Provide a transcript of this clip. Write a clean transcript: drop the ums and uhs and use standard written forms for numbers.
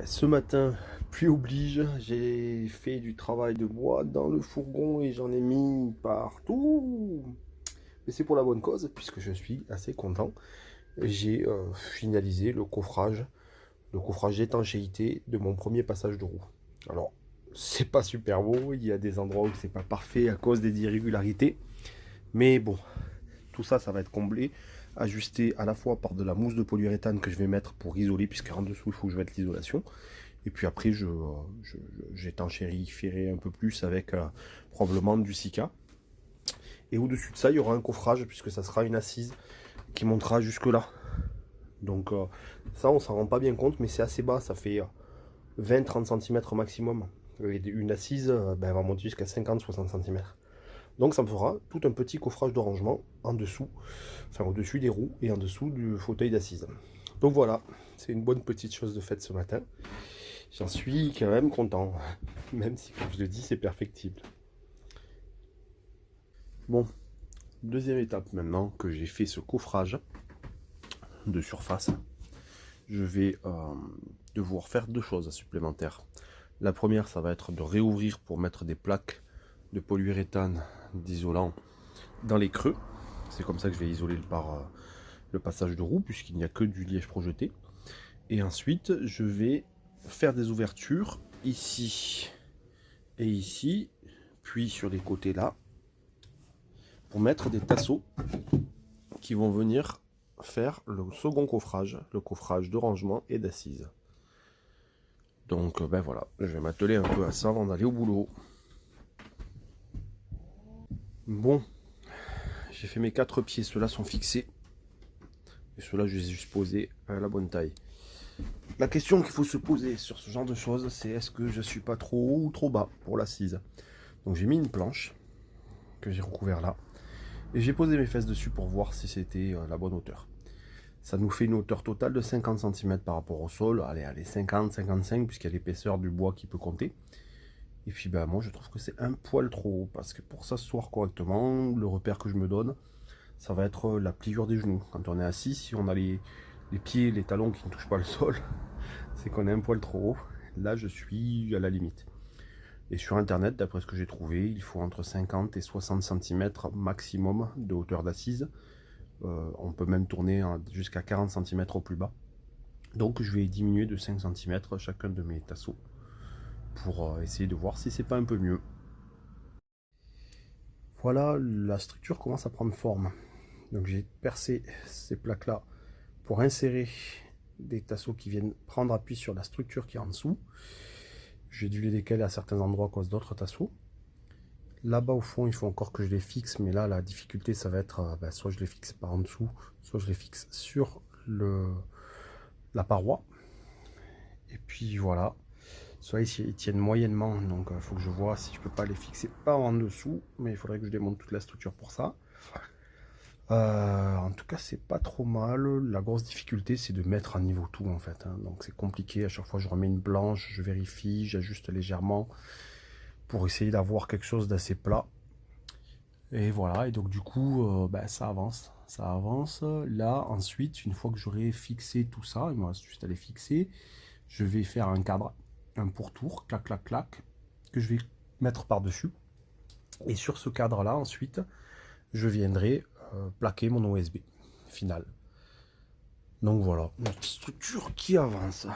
Ce matin, pluie oblige, j'ai fait du travail de bois dans le fourgon et j'en ai mis partout. Mais c'est pour la bonne cause, puisque je suis assez content. J'ai finalisé le coffrage d'étanchéité de mon premier passage de roue. Alors, c'est pas super beau, il y a des endroits où c'est pas parfait à cause des irrégularités. Mais bon, tout ça, ça va être comblé, ajusté à la fois par de la mousse de polyuréthane que je vais mettre pour isoler, puisqu'en dessous, il faut que je mette l'isolation. Et puis après, j'étanchérifierai un peu plus avec probablement du silica. Et au-dessus de ça, il y aura un coffrage, puisque ça sera une assise qui montera jusque là. Donc ça, on s'en rend pas bien compte, mais c'est assez bas, ça fait 20-30 cm maximum. Et une assise, elle va monter jusqu'à 50-60 cm. Donc ça me fera tout un petit coffrage de rangement en dessous, enfin au-dessus des roues et en dessous du fauteuil d'assise. Donc voilà, c'est une bonne petite chose de faite ce matin. J'en suis quand même content, même si comme je le dis c'est perfectible. Bon, deuxième étape maintenant que j'ai fait ce coffrage de surface, je vais devoir faire deux choses supplémentaires. La première, ça va être de réouvrir pour mettre des plaques de polyuréthane d'isolant dans les creux. C'est comme ça que je vais isoler par le passage de roue, puisqu'il n'y a que du liège projeté. Et ensuite, je vais faire des ouvertures ici et ici, puis sur les côtés là, pour mettre des tasseaux qui vont venir faire le second coffrage, le coffrage de rangement et d'assises. Donc ben voilà, je vais m'atteler un peu à ça avant d'aller au boulot. Bon, j'ai fait mes 4 pieds, ceux-là sont fixés. Et ceux-là, je les ai juste posés à la bonne taille. La question qu'il faut se poser sur ce genre de choses, c'est est-ce que je suis pas trop haut ou trop bas pour l'assise. Donc j'ai mis une planche que j'ai recouvert là. Et j'ai posé mes fesses dessus pour voir si c'était la bonne hauteur. Ça nous fait une hauteur totale de 50 cm par rapport au sol. Allez, 50, 55, puisqu'il y a l'épaisseur du bois qui peut compter. Et puis ben, moi je trouve que c'est un poil trop haut, parce que pour s'asseoir correctement, le repère que je me donne, ça va être la pliure des genoux. Quand on est assis, si on a les pieds, les talons qui ne touchent pas le sol, c'est qu'on est un poil trop haut. Là je suis à la limite. Et sur internet, d'après ce que j'ai trouvé, il faut entre 50 et 60 cm maximum de hauteur d'assise. On peut même tourner jusqu'à 40 cm au plus bas. Donc je vais diminuer de 5 cm chacun de mes tasseaux pour essayer de voir si c'est pas un peu mieux. Voilà, la structure commence à prendre forme. Donc j'ai percé ces plaques là pour insérer des tasseaux qui viennent prendre appui sur la structure qui est en dessous. J'ai dû les décaler à certains endroits à cause d'autres tasseaux. Là-bas au fond, il faut encore que je les fixe, mais là la difficulté ça va être soit je les fixe par en dessous, soit je les fixe sur la paroi. Et puis voilà, soit ils tiennent moyennement, donc il faut que je vois si je peux pas les fixer par en dessous, mais il faudrait que je démonte toute la structure pour ça. En tout cas, c'est pas trop mal. La grosse difficulté, c'est de mettre à niveau tout en fait, hein. Donc c'est compliqué. À chaque fois, je remets une planche, je vérifie, j'ajuste légèrement pour essayer d'avoir quelque chose d'assez plat. Et voilà. Et donc du coup, ça avance, ça avance. Là, ensuite, une fois que j'aurai fixé tout ça, il me reste juste à les fixer. Je vais faire un cadre, un pourtour, clac, clac, clac, que je vais mettre par-dessus. Et sur ce cadre-là, ensuite, je viendrai plaquer mon OSB final. Donc voilà, notre structure qui avance.